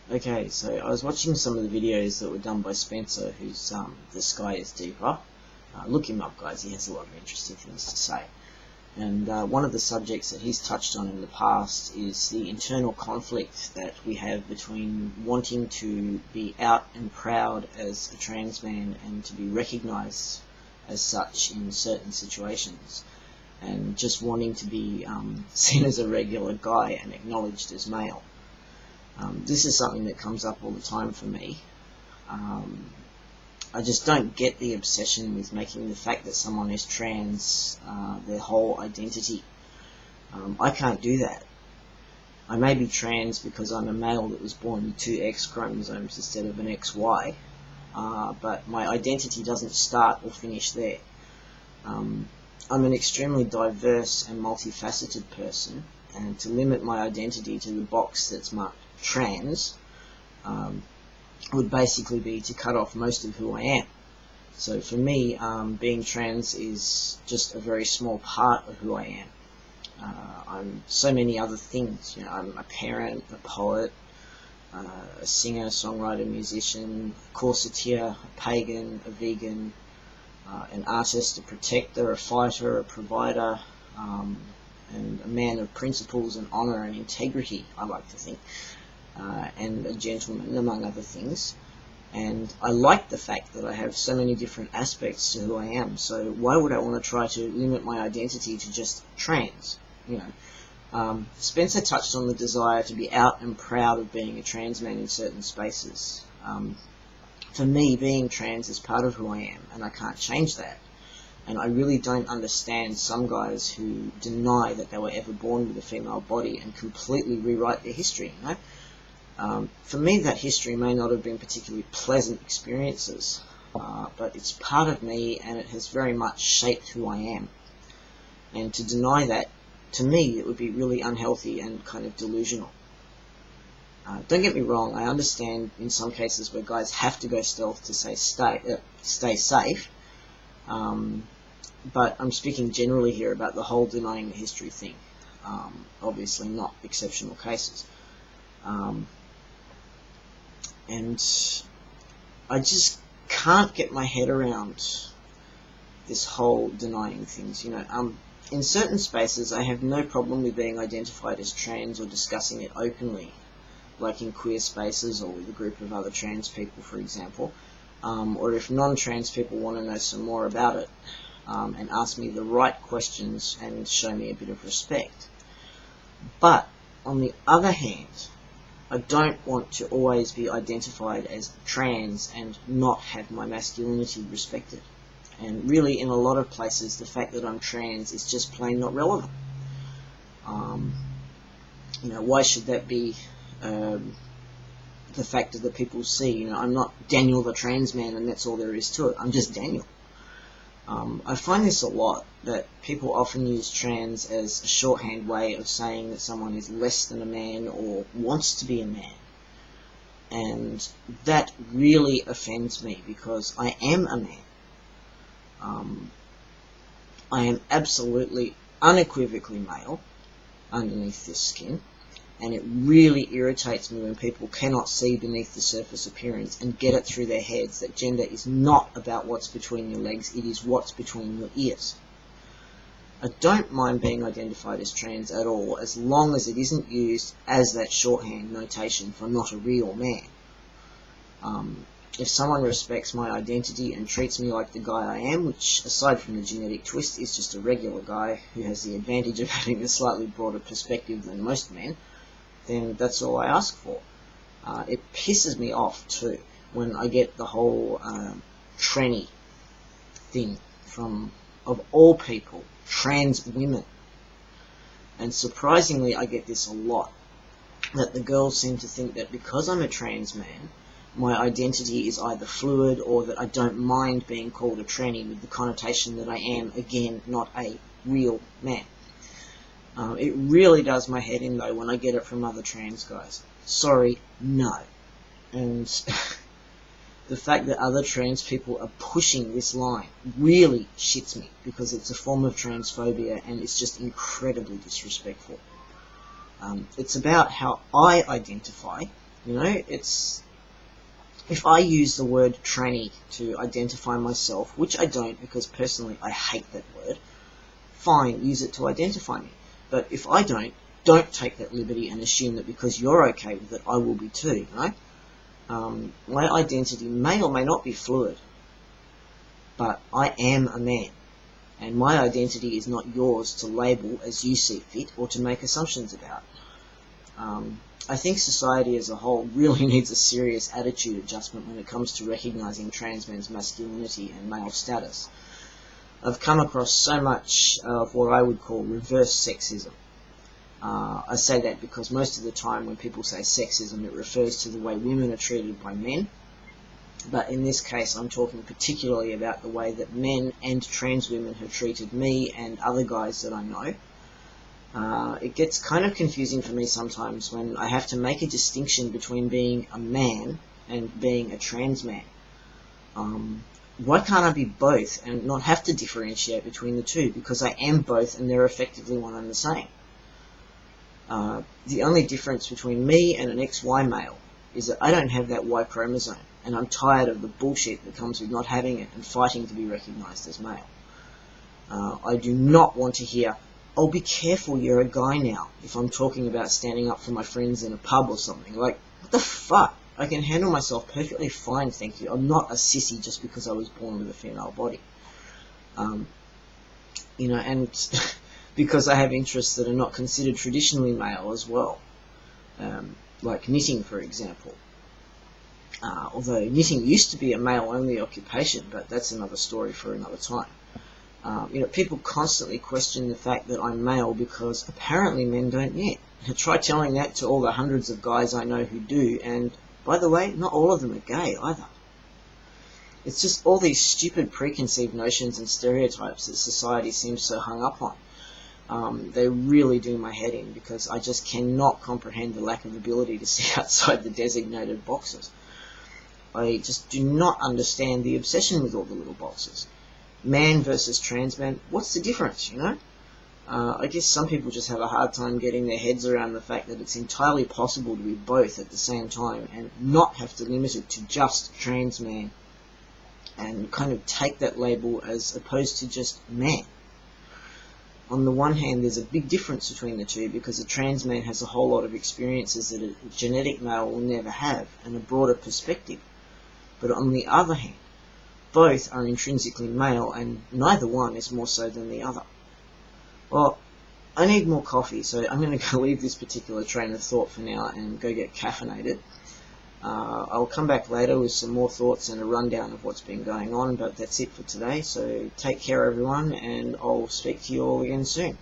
Okay, so I was watching some of the videos that were done by Spencer, who's The Sky is Deeper. Look him up, guys, he has a lot of interesting things to say. And one of the subjects that he's touched on in the past is the internal conflict that we have between wanting to be out and proud as a trans man and to be recognised as such in certain situations, and just wanting to be seen as a regular guy and acknowledged as male. This is something that comes up all the time for me. I just don't get the obsession with making the fact that someone is trans their whole identity. I can't do that. I may be trans because I'm a male that was born with two X chromosomes instead of an XY, but my identity doesn't start or finish there. I'm an extremely diverse and multifaceted person, and to limit my identity to the box that's marked trans would basically be to cut off most of who I am. So for me, being trans is just a very small part of who I am. I'm so many other things. I'm a parent, a poet, a singer, songwriter, musician, a corseteer, a pagan, a vegan, an artist, a protector, a fighter, a provider, and a man of principles and honour and integrity, I like to think, and a gentleman, among other things. And I like the fact that I have so many different aspects to who I am, so why would I want to try to limit my identity to just trans? Spencer touched on the desire to be out and proud of being a trans man in certain spaces. For me, being trans is part of who I am, and I can't change that. And I really don't understand some guys who deny that they were ever born with a female body and completely rewrite their history. For me, that history may not have been particularly pleasant experiences, but it's part of me, and it has very much shaped who I am. And to deny that, to me, it would be really unhealthy and kind of delusional. Don't get me wrong, I understand in some cases where guys have to go stealth to stay safe, but I'm speaking generally here about the whole denying the history thing. Obviously not exceptional cases. And I just can't get my head around this whole denying things. In certain spaces I have no problem with being identified as trans or discussing it openly, like in queer spaces or with a group of other trans people, for example, or if non-trans people want to know some more about it, and ask me the right questions and show me a bit of respect. But on the other hand, I don't want to always be identified as trans and not have my masculinity respected. And really, in a lot of places, the fact that I'm trans is just plain not relevant. Why should that be the factor that people see? I'm not Daniel the trans man and that's all there is to it. I'm just Daniel. I find this a lot, that people often use trans as a shorthand way of saying that someone is less than a man or wants to be a man. And that really offends me, because I am a man. I am absolutely, unequivocally male underneath this skin, and it really irritates me when people cannot see beneath the surface appearance and get it through their heads that gender is not about what's between your legs, it is what's between your ears. I don't mind being identified as trans at all, as long as it isn't used as that shorthand notation for not a real man. If someone respects my identity and treats me like the guy I am, which, aside from the genetic twist, is just a regular guy who has the advantage of having a slightly broader perspective than most men, then that's all I ask for. It pisses me off too when I get the whole tranny thing from, of all people, trans women. And surprisingly, I get this a lot, that the girls seem to think that because I'm a trans man, my identity is either fluid or that I don't mind being called a tranny, with the connotation that I am, again, not a real man. It really does my head in, though, when I get it from other trans guys. Sorry, no. And the fact that other trans people are pushing this line really shits me, because it's a form of transphobia and it's just incredibly disrespectful. It's about how I identify, You know, if I use the word tranny to identify myself, which I don't because personally I hate that word, fine, use it to identify me. But if I don't take that liberty and assume that because you're okay with it, I will be too, you know? My identity may or may not be fluid, but I am a man. And my identity is not yours to label as you see fit or to make assumptions about. I think society as a whole really needs a serious attitude adjustment when it comes to recognising trans men's masculinity and male status. I've come across so much of what I would call reverse sexism. I say that because most of the time when people say sexism, it refers to the way women are treated by men. But in this case, I'm talking particularly about the way that men and trans women have treated me and other guys that I know. It gets kind of confusing for me sometimes when I have to make a distinction between being a man and being a trans man. Why can't I be both and not have to differentiate between the two? Because I am both and they're effectively one and the same. The only difference between me and an XY male is that I don't have that Y chromosome, and I'm tired of the bullshit that comes with not having it and fighting to be recognised as male. I do not want to hear, "Oh, be careful, you're a guy now," if I'm talking about standing up for my friends in a pub or something. Like, what the fuck? I can handle myself perfectly fine, thank you. I'm not a sissy just because I was born with a female body. You know, and because I have interests that are not considered traditionally male as well. Like knitting, for example. Although knitting used to be a male-only occupation, but that's another story for another time. You know, people constantly question the fact that I'm male because apparently men don't knit. Try telling that to all the hundreds of guys I know who do, and by the way, not all of them are gay either. It's just all these stupid preconceived notions and stereotypes that society seems so hung up on. They really do my head in because I just cannot comprehend the lack of ability to see outside the designated boxes. I just do not understand the obsession with all the little boxes. Man versus trans man, what's the difference, you know? I guess some people just have a hard time getting their heads around the fact that it's entirely possible to be both at the same time and not have to limit it to just trans man and kind of take that label as opposed to just man. On the one hand, there's a big difference between the two because a trans man has a whole lot of experiences that a genetic male will never have and a broader perspective. But on the other hand, both are intrinsically male and neither one is more so than the other. Well, I need more coffee, so I'm going to go leave this particular train of thought for now and go get caffeinated. I'll come back later with some more thoughts and a rundown of what's been going on, but that's it for today. So take care, everyone, and I'll speak to you all again soon.